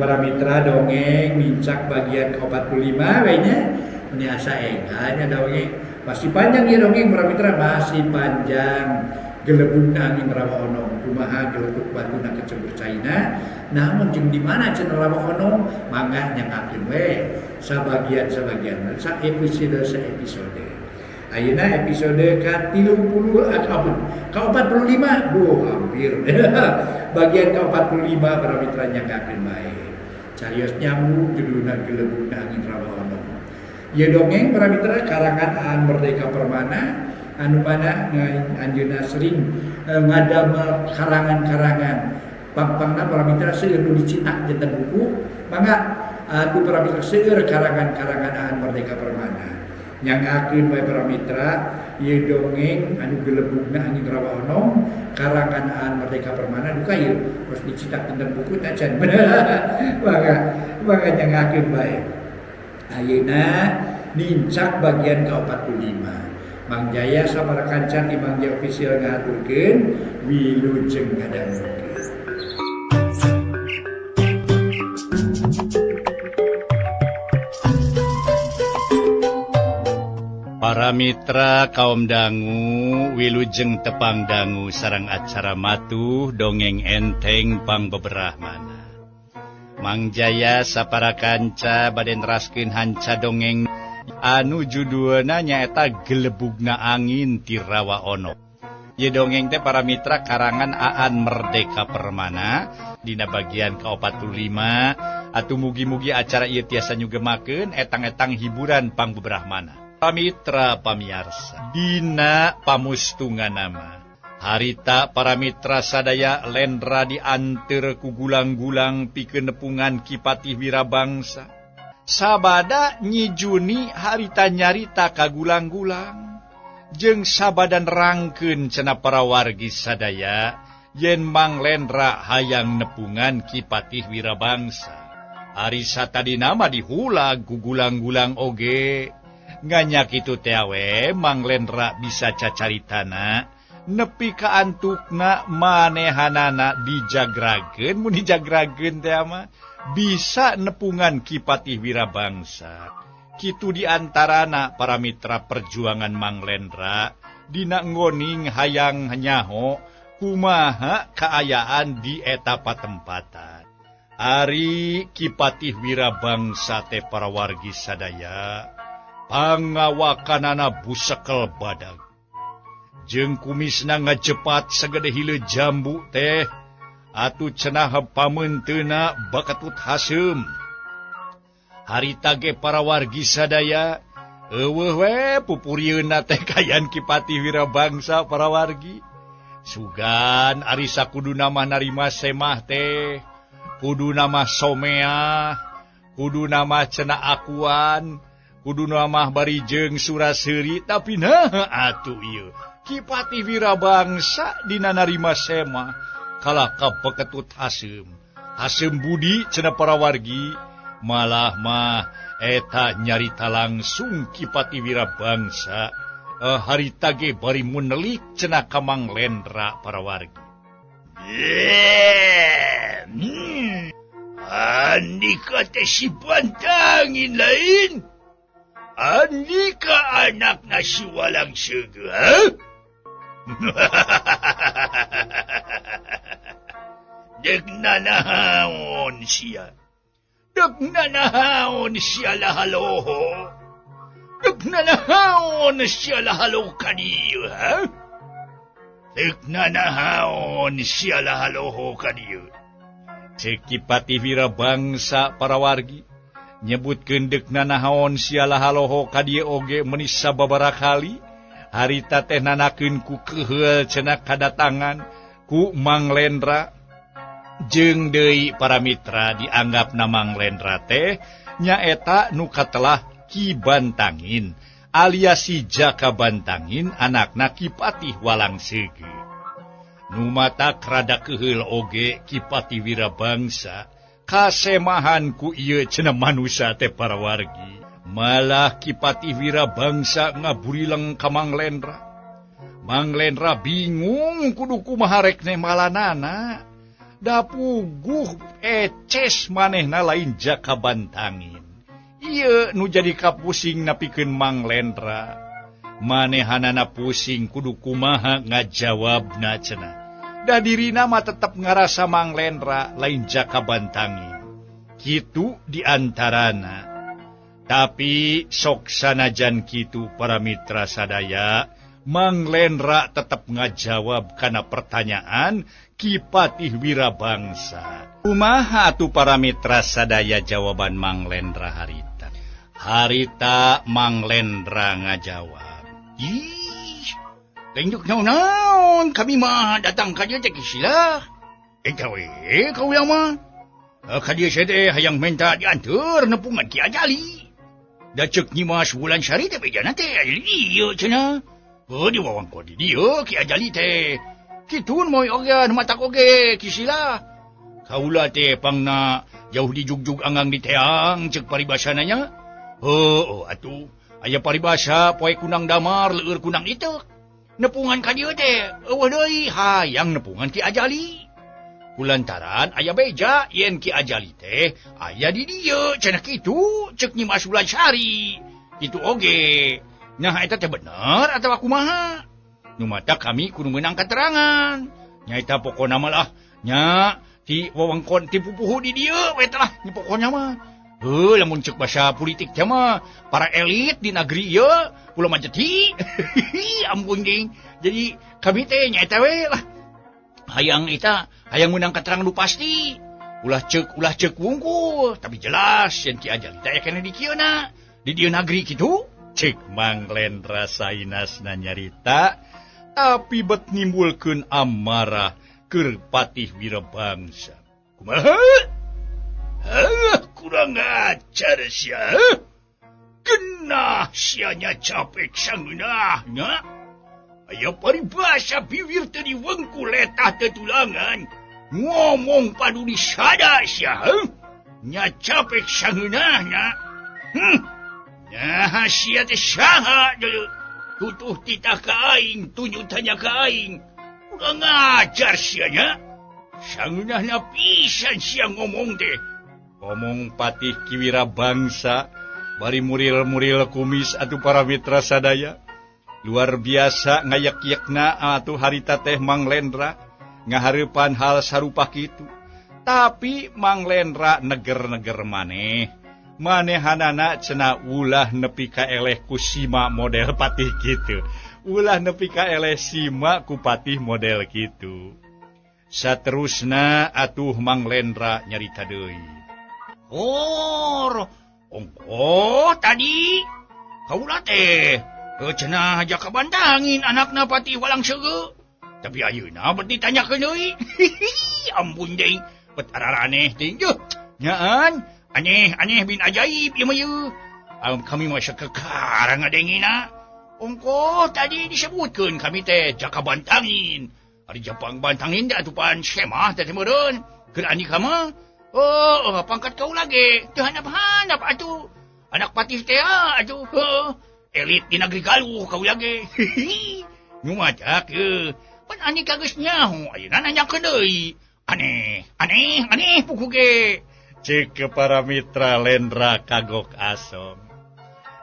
para mitra dongeng mincak bagian ke-45 kayaknya ini asa enggaknya dongeng masih panjang ya dongeng para mitra, masih panjang. Gelebung angin rawa onong kumaha geleduk batu na kecebur caina namun jeung di mana cenah rawa onong mangga nyangakeun we sabagian sa episode ayeuna episode ka-30 ka-45 hampir bagian ka-45 para mitra nyangakeun bae carios nyambung judulna gelebung angin rawa onong ieu dongeng para mitra karangan Aan Merdeka Permana anu mana anjeunna sering ngadamel karangan-karangan pangpangna para mitra seueur nu dicitak janten buku mangga aku para mitra seueur karangan-karangan Aan Merdeka Permana nyangakeun bae para mitra ieu dongeng anu gelebugna angin rawa onong karangan Aan Merdeka Permana duka ieu terus dicitak janten buku teh can mangga nyangakeun bae ayeuna nincak bagian ke-45 Mang Jaya sabaraha kancan di Mang Jaya official ngaturkeun wilujeng ngadangukeun. Para mitra kaum dangu wilujeng tepang dangu sareng acara matuh dongeng enteng pang beberahmana. Mang Jaya sapara kanca bade neraskeun hanca dongeng anu judulna nyaeta Gelebugna Angin ti Rawa Ono. Ieu dongeng teh para mitra karangan Aan Merdeka Permana dina bagian ke-45 atuh mugi-mugi acara ieu tiasa nyugemakeun etang-etang hiburan pang beberahmana. Pamitra pamiarsa dina pamustungan nama harita para mitra sadaya lendra dianteur ku gulang-gulang pikeun nepungan Kipatih Wirabangsa. Sabada nyijuni harita nyarita ka gulang-gulang jeung sabada nerangkeun cenah para wargi sadaya yen Mang Lendra hayang nepungan Kipatih Wirabangsa. Ari satadina mah dihula ku gulang-gulang oge. Nganya kitu teh we Mang Lendra bisa cacaritana nepi ka antukna manehanana dijagrageun mun dijagrageun teh mah bisa nepungan Kipatih Wirabangsa. Kitu diantarana para mitra perjuangan Mang Lendra dina ngoning hayang nyaho kumaha kaayaan di eta patempatan. Ari Kipatih Wirabangsa teh para wargi sadaya pangawakanana busekel badag. Jeung kumisna ngajepat sagede hileul jambu teh atuh cenah pamenteuna bakatut haseum. Harita ge para wargi sadaya eueuh we pupurieunna teh kayan Kipatih Wirabangsa para wargi. Sugan ari sakuduna mah narima semah teh, kuduna mah someah, kuduna mah cenah akuan, kuduna mah bari jeung suraseuri tapi nah atuh ieu Kipatih Wirabangsa dina narima semah kalah kapeketut haseum budi cenah para wargi malah mah eta nyarita langsung Kipatih Wirabangsa harita ge bari munelik cenah ka Mang Lendra para wargi. Andika teh si pantangin lain. Andika anak nasi walang sega. Dek nanahaon siya. Dek nanahaon siya lahaloho. Dek nanahaon siya lahalo kaniyo, ha? Dek nanahaon siya lahaloho kaniyo. Cek Kipatih Wirabangsa para wargi nyebutkeun dek nanahaon siya lahaloho kadieu oge meuni sababaraha kali. Harita teh nanakeun ku keheul cenah kadatangan ku Mang Lendra. Jeung deui para mitra dianggapna Mang Lendra teh nyaeta nu katelah Ki Bantangin alias si Jaka Bantangin anakna Kipatih Walangseugeut. Nu matak rada keheul oge Kipatih Wirabangsa kasemahan ku ieu cenah manusia teh para wargi. Malah Kipatih Wirabangsa ngaburileng ka Mang Lendra. Mang Lendra bingung kudu kumaha rek ne malanana. Da puguh eces manehna lain jaka bantangin. Ieu nu jadi kapusing napikeun Mang Lendra. Manehanana pusing kudu kumaha ngajawabna cenah. Da dirina mah tetep ngarasa Mang Lendra lain jaka bantangin. Kitu diantarana. Tapi sok sanajan kitu para mitra sadaya, Mang Lendra tetep ngajawab kana pertanyaan Ki Patih Wirabangsa. Kumaha atuh para mitra sadaya jawaban Mang Lendra harita? Harita Mang Lendra ngajawab. Ih, tenjuk naon kami mah datang ka dieu teh kisila. Kau yang mah. Ka dieu teh hayang minta dianteur nepungan Ki Ajali. Da ceuk nyi mah sebulan sari teh bejana teh aya di dieu cenah. Di wawangkon di dieu Ki Ajali teh. Kitun moy oge matak oge kisila. Kaula teh pangna jauh di jugjug anggang di teang ceuk paribasana nya. Atuh aya paribasa poe kunang damar leueur kunang itek. Nepungan ka dieu teh eueuh deui hayang nepungan Ki Ajali. Kulantaran aya beja yen Ki Ajali teh aya di dieu cenah kitu ceuk Nyi Mas Wulansari. Kitu oge. Nah eta teh bener atawa kumaha? Nu mata kami kudu meunang katerangan. Nyaeta pokona mah lah nya ti wewengkon ti pupuhu di dieu we tah nya pokona mah. Lamun ceuk basa politik teh mah para elit di negeri ieu Pulau Majeti. Ampun ding. Jadi kami teh nyaeta we lah. Hayang menang keterangan lu pasti. Ulah cek wungkul, tapi jelas yen Ki Ajali teh kene di kieuna, di dieu negeri kitu. Cek Mang Lendra sainasna nyarita, tapi bet nimbulkeun amarah keur Patih Wirabangsa. Kumaha? Kurang ajar sia. Genah sia nya capek sangeunah nya. Aya paribasa bibir teu diwengkul letah tetulangan. Ngomong paduli sada sia. Nya capek sangeunahna. Nah sia teh saha deuleu. Tutuh titah ka aing, tunjuk tanya ka aing. Kurang ajar sia nya. Sangeunahna pisan sia ngomong teh. Ngomong Patih Ki Wirabangsa bari muril-muril kumis atuh para mitra sadaya. Luar biasa ngayak-yakna atuh harita teh Mang Lendra ngahareupan hal sarupa kitu. Tapi Mang Lendra neger-neger manehanana cenah ulah nepi ka eleh ku Sima model Patih kitu. Ulah nepi ka eleh Sima ku Patih model kitu. Saterusna atuh Mang Lendra nyarita deui. Tadi kaula teh cenah jaka bantangin anakna Patih Walang Seugeuk. Tapi ayeuna bet ditanyakeun deui. Ampun deui, bet araraneh teh. Nyaan, aneh bin ajaib ieu mah ieu. Kami mah sakekarang ngadengina. Tadi disebutkeun kami teh jaka bantangin. Ari Japang bantangin da atuh pan skema teh meureun. Keur anika mah pangkat kau lagi. Teu handap-handap atuh. Anak Patih teh atuh. Elit di negeri Galuh kau lagi. Nyumadak ye. Pan ani kageus nyaho. Ayeuna nanyakeun deui. Aneh puku ge. Cek para mitra Lendra kagok asom.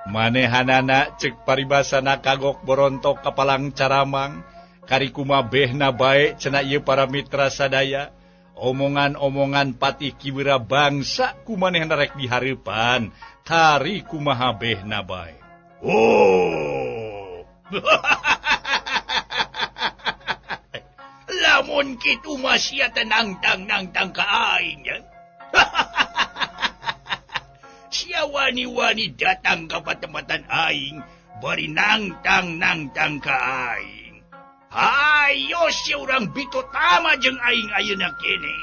Manehanana cek paribasana kagok borontok kapalang caramang. Kari kumaha behna bae cenah ieu para mitra sadaya. Omongan-omongan Patih Ki Wirabangsa kumanehna rek dihareupan. Tari kumaha behna bae. Lamun kitu mah sia teh nangtang ka aing ya. Sia wani-wani datang ka patempatan aing bari nangtang ka aing. Hayo sia urang bito tama jeung aing ayeuna kene.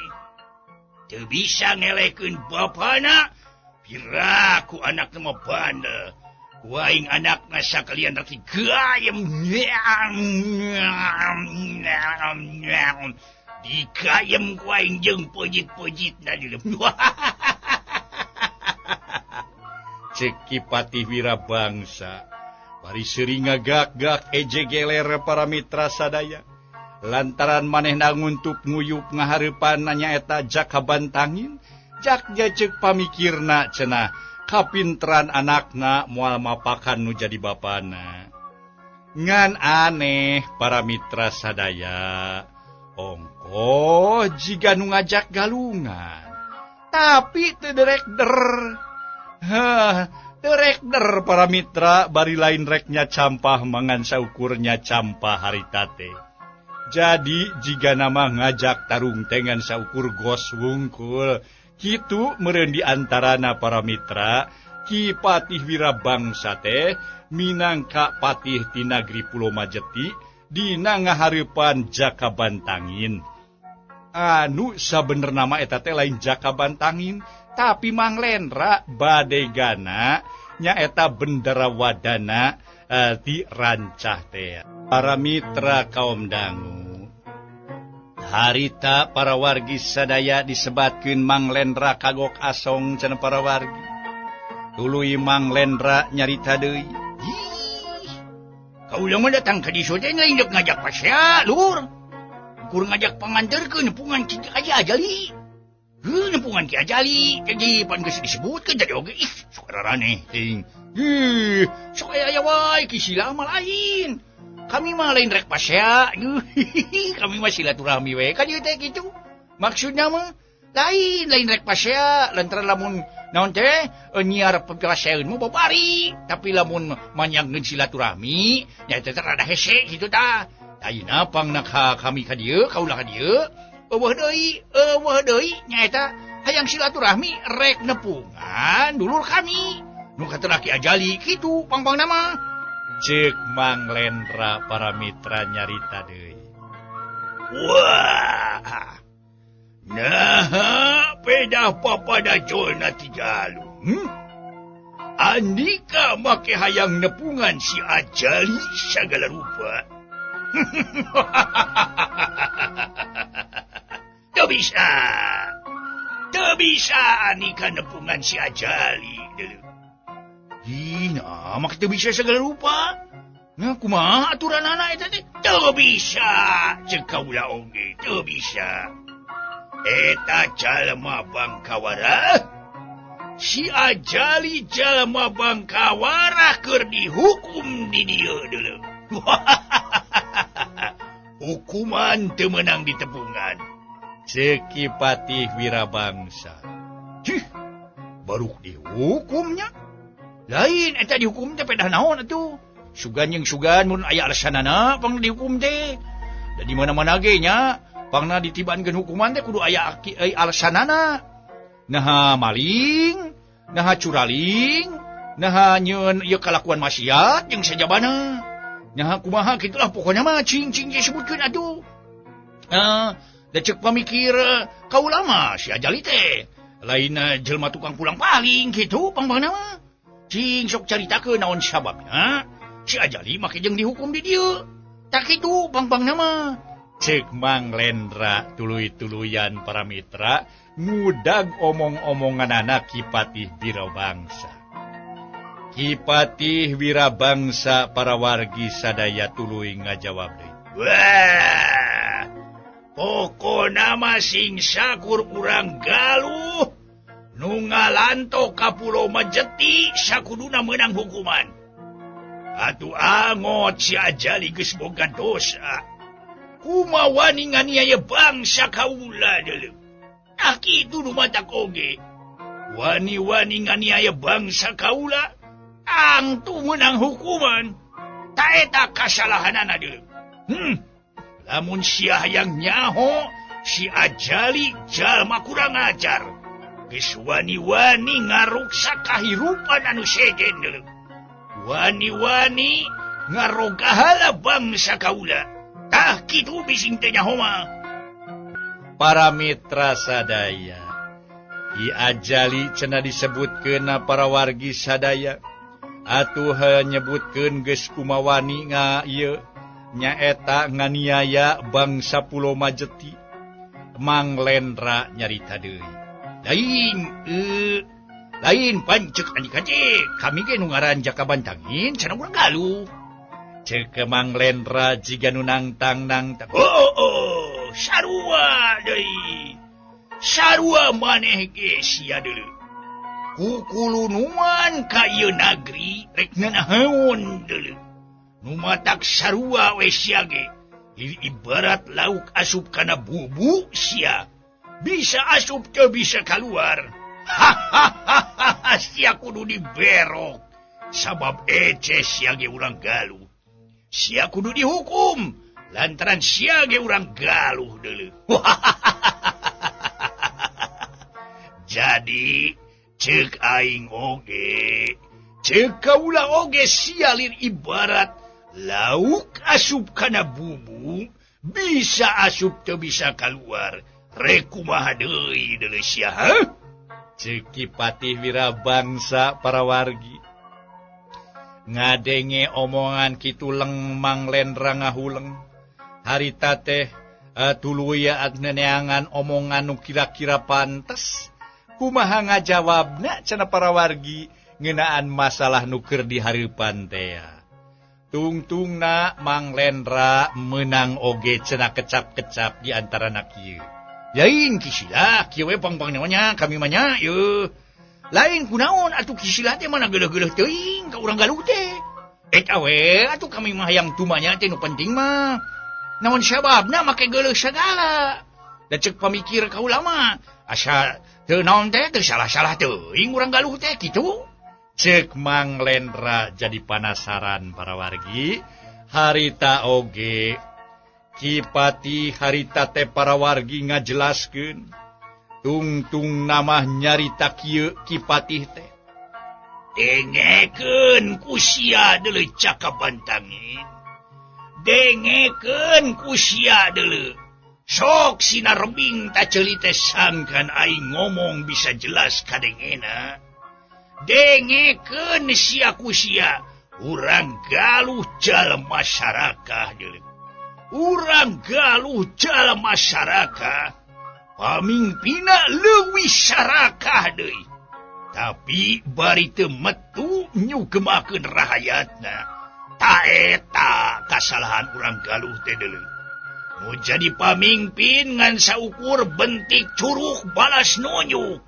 Teu bisa ngelekeun bapana piraku anakna mah bandel. Ku aing anakna sakalian rek gayem. Digayem ku aing jeung pejit-pejitna di Cek Ki Patih Wirabangsa bari seuring ngagak-gak ejegeler para mitra sadaya. lantaran manehna nguntuk nguyup ngahareupan nyaeta Jak kabantangin. Jak jajeg pamikirna cenah kapinteran anakna moal mapakan nu jadi bapana. Ngan aneh para mitra sadaya, ongko jiga nu ngajak galungan, tapi teu derek-der. Derek-der para mitra bari lain reknya campah mangan saukurnya campah harita teh. Jadi jiga nama ngajak tarung tengan saukur gos wungkul, kitu meureun di antarana para mitra Ki Patih Wirabangsa teh minangka patih ti nagri Pulo Majeti dina ngahareupan Jaka Bantangin. Anu sabener nama eta teh lain Jaka Bantangin, tapi Mang Lendra bade gana nyaeta Benderawadana di Rancah teh. Para mitra kaum dangu, harita para wargi sadaya disebatkeun Mang Lendra kagok asong cenah para wargi. Tuluy Mang Lendra nyarita deui. Kaula mah datang ka dieu teh lain dek ngajak pasya, Lur. Kur ngajak panganterkeun nepungan Ki Ajali. Nepungan Ki Ajali, jadi pan geus disebutkeun jadi oge suara raneh ting. Sok aya wae ki sila mah lain. Kami mah lain rek pasya. Kami mah silaturahmi we ka dieu teh kitu. Maksudna mah lain rek pasya, lantaran lamun naon teh nyiar papaseun mah babari, tapi lamun manyangkeun silaturahmi nya teh rada hese kitu tah. Ayeuna pangna kami ka dieu, kaula ka dieu, eueuh deui nyaeta hayang silaturahmi rek nepungan dulur kami nu kateulah Ki Ajali kitu pang-pangna mah. Ceuk Mang Lendra para mitra nyarita deui. Wah. Nah, pedah papada jolna ti Galung. Andika make hayang nepungan si Ajali sagala rupa. Teu bisa andika nepungan si Ajali deuleu. Nah, make teu bisa sagala rupa. Nah, kumaha aturanana eta teh? Teu bisa, ceuk kaula oge, teu bisa. Eta jalma bangkawara, si Ajali jalma bangkawara keur dihukum di dieu deuleu. Hukuman teu meunang ditepungan. Ceuk Ki Patih Wirabangsa. Baru dihukumnya? Lain eta dihukum teh pedah naon atuh? Sugan jeung sugan mun aya alasanana pang dihukum teh. Da di mana-mana ge nya pangna ditibankeun hukuman teh kudu aya alasanana. Naha maling, naha curaling, naha nyieun ieu kalakuan maksiat jeung sajabana. Naha kumaha kitulah pokona mah cing disebutkeun atuh. Da ceuk pamikir kaula mah si Ajali teh lain jelema tukang pulang paling kitu pang-pangna mah. Cing sok caritakeun naon sababna si Ajali make jeung dihukum di dieu. Tak kitu pang-pangna mah. Ceuk Mang Lendra tuluy-tuluyan para mitra ngudag omong-omonganana Ki Patih Wirabangsa. Ki Patih Wirabangsa para wargi sadaya tuluy ngajawab deui. Wah, pokona mah sing sakur urang galuh nu ngalanto ka Pulo Majeti sakuduna meunang hukuman. Atuh angot si Ajali geus boga dosa. Kumawani nganiaya bangsa kaula deuleu. Ah kitu nu matak oge. Wani-wani nganiaya bangsa kaula angtu meunang hukuman. Ta eta kasalahanana deuleu. Lamun sia hayang nyaho si Ajali jalma kurang ajar. Geus wani-wani ngaruksa kahirupan anu sejen deuleu. Wani-wani ngarogahala bangsa kaula. Tah kitu bising teh nyaho mah. Para mitra sadaya, Ki Ajali cenah disebutkeun para wargi sadaya. Atuh nyebutkeun geus kumawani ieu nyaeta nganiaya bangsa Pulo Majeti. Mang Lendra nyarita deui. Lain pancek andika teh kami ge nu ngaran Jaka Bantangin cenah urang galuh. Cek Mang Lendra jiga nu nangtang. Oh, sarua deui. Sarua maneh ge sia deuleu. Kukulunuan ka ieu nagri rek nanahaun deuleu. Nu matak sarua we sia ge. Ibarat lauk asup kana bubu sia. Bisa asup teu bisa keluar. Hahaha, sia kudu diberok. Sabab ece sia ge urang galuh. Sia kudu dihukum lantaran sia ge urang galuh deuleu. Jadi ceuk aing oge, ceuk kaula oge sia lir ibarat lauk asup kana bubu, bisa asup teu bisa keluar. Rek kumaha deui deuleu sia, ha? Ceuk Kipatih Wirabangsa para wargi. Ngadenge omongan kitu leng Mang Lendra ngahuleng. Harita teh tuluy neneangan omongan nu kira-kira pantes. Kumaha ngajawabna cenah para wargi ngeunaan masalah nu keur dihareupan teh. Tungtungna Mang Lendra meunang oge cenah kecap-kecap di antara kieu. Lain kisilah, kieu we pang-pangnyaonya kami mah nya yeuh. Lain kunaon atuh kisilah teh mana geuleuh-geuleuh teuing ka urang galuh teh. Eta we atuh kami mah hayang tumanya teh nu penting mah. Naon sababna make geuleuh sagala. Da ceuk pamikir kaula mah asa teu naon teh teu salah-salah teuing urang galuh teh kitu. Ceuk Mang Lendra jadi panasaran para wargi. Harita oge Kipatih harita teh para wargi ngajelaskeun. Tungtung nama nyarita kieu Kipatih teh. Dengekeun ku sia deuleu Cakabantangin. Dengekeun ku sia deuleu. Sok sinarembing taceuli teh sangkan aing ngomong bisa jelas kadengena. Dengekeun sia ku sia urang galuh jalma masyarakat deuleu. Urang galuh jalma masyarakat. Pamimpina leuwih sarakah deui. Tapi bari teu metu nyugemakeun rahayatna. Ta eta kasalahan urang galuh teh deuleu. Nu jadi pamimpin ngan saukur bentik curug balas nonyuk.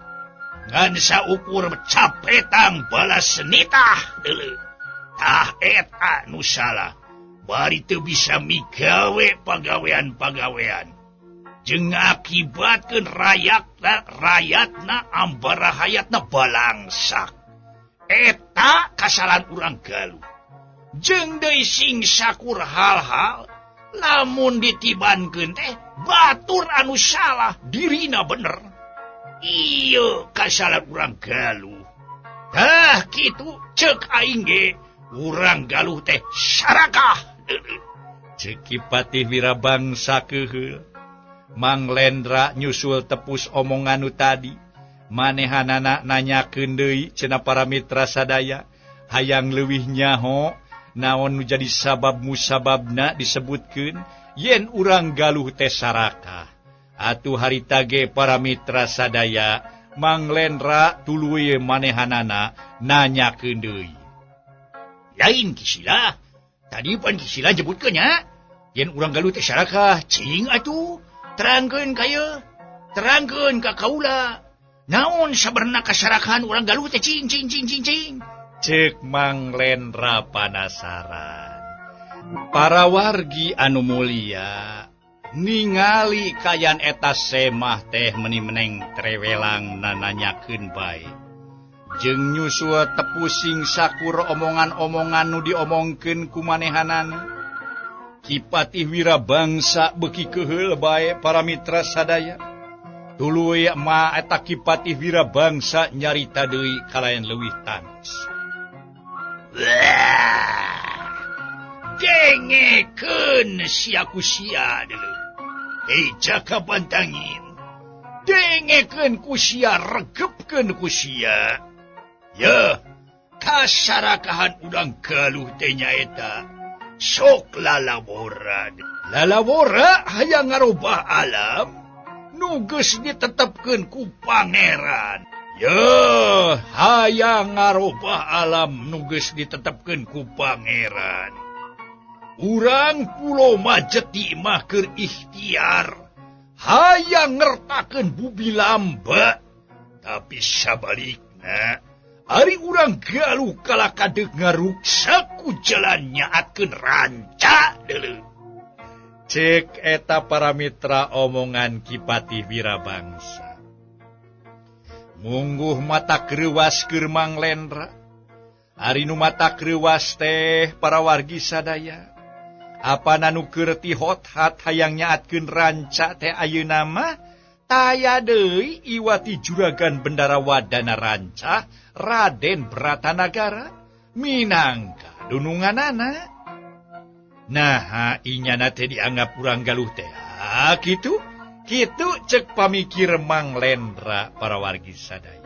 Ngan saukur capetang balas nitah deuleu. Tah eta nu salah. Bari teu bisa migawe pagawean-pagawean. Jeung ngakibatkeun rayatna ambara hayatna balangsak. Eta kasalahan urang galuh. Jeung deui sing sakur hal-hal lamun ditibankeun teh batur anu salah dirina bener. Ieu kasalahan urang galuh. Tah kitu ceuk aing ge urang galuh teh sarakah. Ceuk Kipatih Wirabangsa keuheul. Mang Lendra nyusul tepus omongan nu tadi. Manehanana nanyakeun deui cenah para mitra sadaya. Hayang leuwih nyaho naon nu jadi sabab musababna disebutkeun yen urang galuh teh sarakah. Atuh harita ge para mitra sadaya, Mang Lendra tuluy manehanana nanyakeun deui. Lain kisilah. Tadi pan kisilah nyebutkeun nya. Yen urang galuh teh sarakah, cing atuh. Terangkeun ka ieu. Terangkeun ka kaula. Naon sabarna kasarakahan urang galuh teh cing. Ceuk Mang Lendra panasaran. Para wargi anu mulia, ningali kayan eta semah teh meuni meneng trewelang nananyakeun bae. Jeung nyusul tepusing sakur omongan-omongan nu diomongkeun ku manehanana. Kipatih Wirabangsa beuki keuheul bae para mitra sadaya. Tuluy ma eta Kipatih Wirabangsa nyarita deui kalayan leuwih tangis. Dengekeun sia ku sia deuleu. Hei Cakabantangin. Dengekeun ku sia, regepkeun ku sia. Ya, kasarakahan urang galuh teh nyaeta sok lalabora. Lalabora hayang ngarobah alam nu geus ditetepkeun ku pangeran. Ya, hayang ngarobah alam nu geus ditetepkeun ku pangeran. urang pulo Majeti mah keur ikhtiar hayang ngertakeun bubi lamba, tapi sabalikna ari urang galuh kala kadeg ngaruksa ku jalan nyaatkeun ranca deuleu. Cek eta para mitra omongan Kipati Wirabangsa. Mungguh mata kreuwas keur Mang Lendra. Ari nu mata kreuwas teh para wargi sadaya. Apa nanu keur ti hot-hat hayang nyaatkeun ranca teh ayeuna mah taya deui iwati juragan bendara wadana ranca Raden Bratanagara minangka dununganana. Nah, inyana teh dianggap urang galuh teh. Kitu cek pamikir Mang Lendra para wargi sadaya.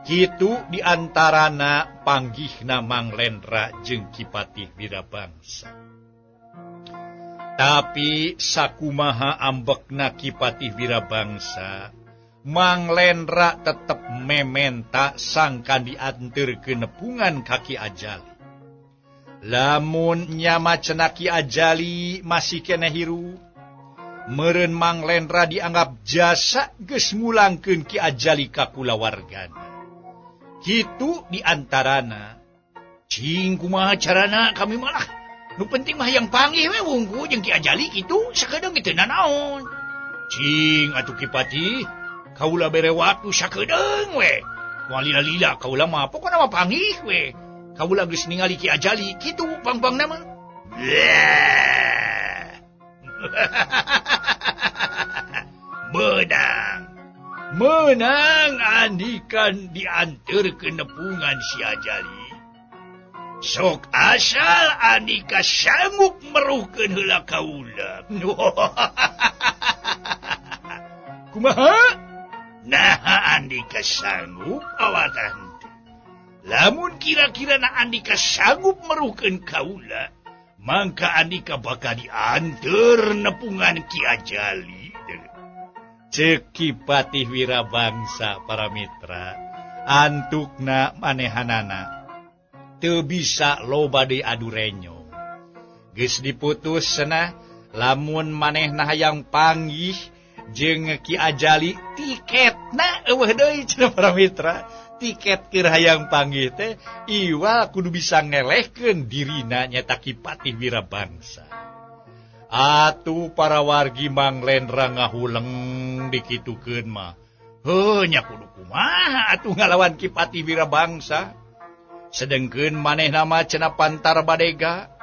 Kitu diantarana panggihna Mang Lendra jeung Kipati Wirabangsa. Tapi sakumaha ambekna Kipati Wirabangsa, Mang Lendra tetep mementa sangkan dianterkeun nepungan kaki ajali. Lamun nyama cenah Ki Ajali masih keneh hirup, meureun Mang Lendra dianggap jasa geus mulangkeun Ki Ajali ka kulawargana. Kitu diantarana, cing kumaha carana kami malah nu penting mah yang panggih we wungku jeung Ki Ajali kitu sakedeung teu nanaon. Cing atuh Kipati, kaula bere waktu sakedeung we. Walila-lila kaula mah pokona mah panggih we. Kaula geus ningali Ki Ajali kitu pang-pang nama. Menang andikan dianterkeun nepungan si Ajali. Sok asal andika sanggup meruhkeun heula kaula. Kumaha? Nah andika sanggup awatan. Lamun kira-kira na andika sanggup meruhkeun kaula, mangka andika bakal dianter nepungan Ki Ajali. Cek Kipati Wirabangsa para mitra, antukna manehanana teu bisa loba diadu renyong. Geus diputus cenah lamun manehna hayang panggih jeung Ki Ajali tiketna eueuh deui cenah para mitra. Tiket keur hayang panggih teh iwal kudu bisa ngelehkeun dirina nyata Kipati Wirabangsa. Atuh para wargi Mang Lendra ngahuleng dikitukeun mah. Heuh nya kudu kumaha atuh ngalawan Kipati Wirabangsa. Sedengkeun manehna mah cenah pantar badega,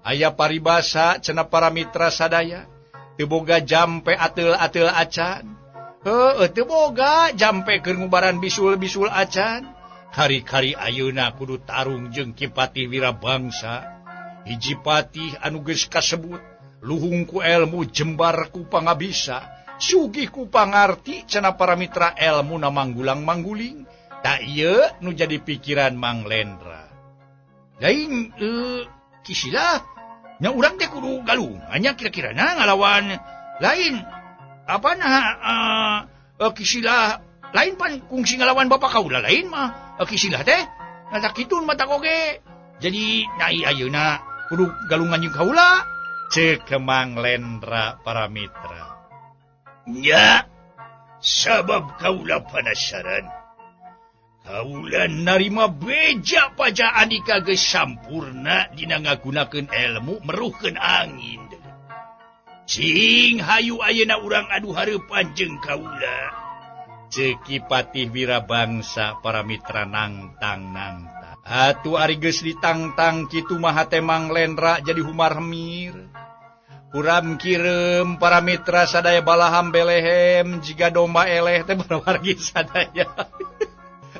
aya paribasa cenah para mitra sadaya, teu boga jampe ateul-ateul acan. Teu boga jampe keur ngubaran bisul-bisul acan. Kari-kari ayeuna kudu tarung jeung Kipati Wirabangsa. Hiji patih anu geus kasebut luhung ku elmu, jembar ku pangabisa, sugih ku pangarti cenah para mitra elmu na manggulang-mangguling. Tak ieu nu jadi pikiran Mang Lendra. Lain kisilah nya urang teh kudu galuh anya kira-kira na ngalawan lain apana kisilah lain pan kungsi ngalawan bapak kaula lain mah kisilah teh ngatak kitun mata koge. Jadi nai ayeuna kudu galungan jeung kaula cek Mang Lendra para mitra. Nya sabab kaula penasaran. Kaula narima beja paja andika geus sampurna dina ngagunakeun elmu meruhkeun angin. Cing hayu ayeuna urang adu hareupan jeung kaula. Ceuk Kipati Wirabangsa para mitra nangtang-nangtang. Atuh ari geus ditangtang kitu mah hate Mang Lendra jadi humar hemir. Uram kireum para mitra sadaya balaham belehem jiga domba eleh teh para wargi sadaya.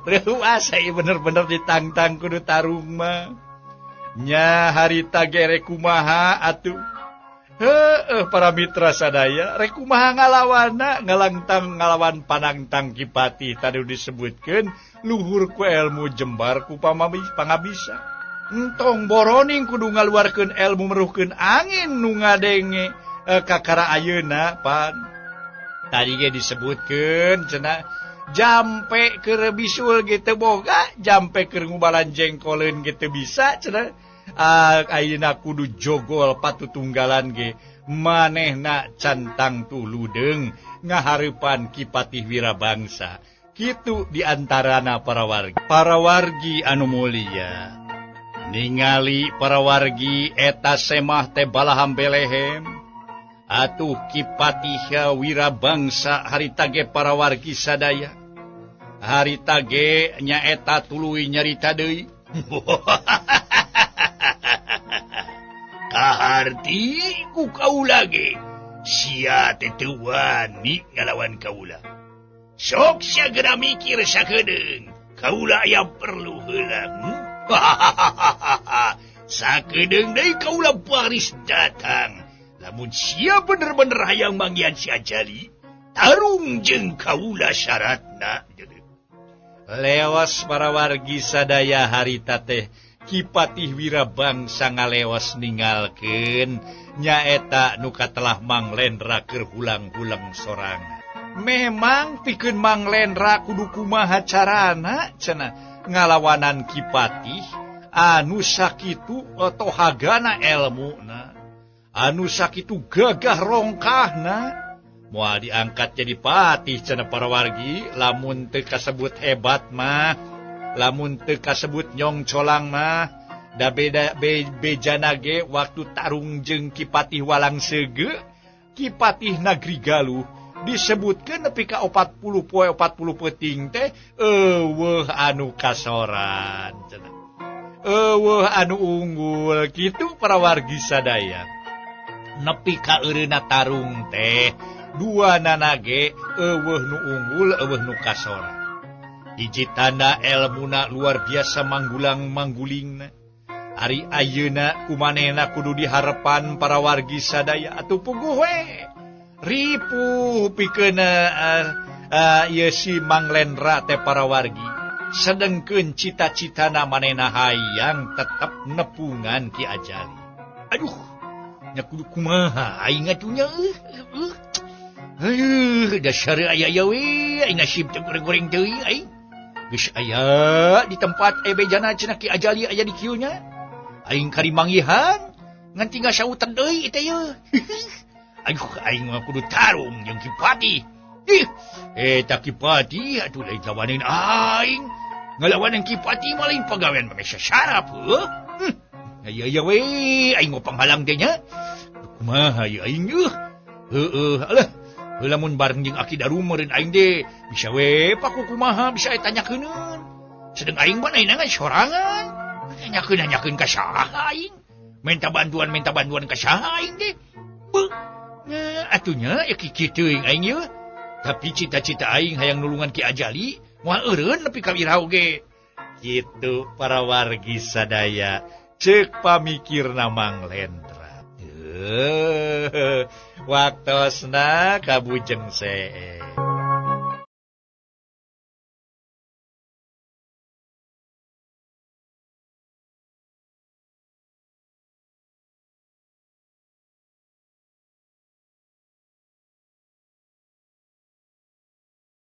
Reuas ieu bener-bener ditangtang kudu tarung mah. Nya harita ge rek kumaha atuh. Para mitra sadaya rek kumaha ngalawanna ngalangtang ngalawan panangtang Kipati tadi disebutkeun luhur ku elmu jembar ku pangabisa. Entong boroning kudu ngaluarkeun elmu meruhkeun angin nu ngadenge kakara ayeuna pan. Tadi ge disebutkeun cenah jampe keur bisul gitu boga, jampe keur ngubalan jengkoleun gitu bisa cenah. Ayeuna kudu jogol patutunggalan ge manehna cantang tuludeng ngahareupan Kipatih Wirabangsa. Kitu diantarana para wargi anu mulia. Ningali para wargi eta semah teh balaham belehem. Atuh Kipatih Wirabangsa harita ge para wargi sadaya. Harita ge nyaeta tuluy nyarita deui. Kaharti ku kaula ge sia teh teu wani ngalawan kaula. Sok sagera mikir sakedeung kaula aya perlu heula. Sakedeung deui kaula baris datang. Lamun sia bener-bener hayang manggihan si Ajali, tarung jeung kaula syaratna. Leos para wargi sadaya harita teh Kipatih Wirabangsa ngaleos ninggalkeun nyaeta nu katelah Mang Lendra keur hulang-hulang sorangan. Memang pikeun Mang Lendra kudu kumaha carana cenah ngalawanan Kipatih anu sakitu tohagana elmuna, anu sakitu gagah rongkahna. Moal diangkat jadi patih cenah para wargi, lamun teu kasebut hebat mah, lamun teu kasebut nyong colang mah, da bejana ge waktu tarung jeung Kipatih Walang Sege, Kipatih Nagri Galuh disebutkeun nepi ka 40 poe 40 peuting teh eueuh anu kasoran cenah. Eueuh anu unggul kitu para wargi sadaya. Nepi ka eureuna tarung teh dua nanage eueuh nu unggul eueuh nu kasoran. Hiji tanda elmuna luar biasa manggulang-manggulingna. Ari ayeuna kumanehna kudu diharepan para wargi sadaya atuh puguh we. Ripuh pikeun ieu si Mang Lendra teh para wargi. Sedengkeun cita-citana manehna hayang tetep nepungan Ki Ajali. Aduh, nya kudu kumaha aing atunya dasar aya we, aing nasib teh goreng-goreng deui aing. Geus aya di tempat bejana cenah Ki Ajali aya di kieu nya. Aing kari manggihan ngan tinggal sautan deui teh ye. Aduh, aing mah kudu tarung jeung Kipatih. Eta Kipatih atuh lain lawaneun aing. Ngalawanan Kipatih mah lain pagawean mah sarap heuh. Aya we, aing mau panghalang teh nya. Kumaha ye aing ye? Alah. Lamun bareng jeung Aki Daru meureun aing de, bisa we paku kumaha bisa tanyakeun. Sedeng aing mah ayeuna sorangan. Nanyakeun ka saha aing? Minta bantuan ka saha aing de? Atunya ya kitu aing ye. Tapi cita-cita aing hayang nulungan Ki Ajali, moal eureun nepi ka wirau ge. Kitu para wargi sadaya, ceuk pamikirna Mang Lendra. Waktosna kabujeng see.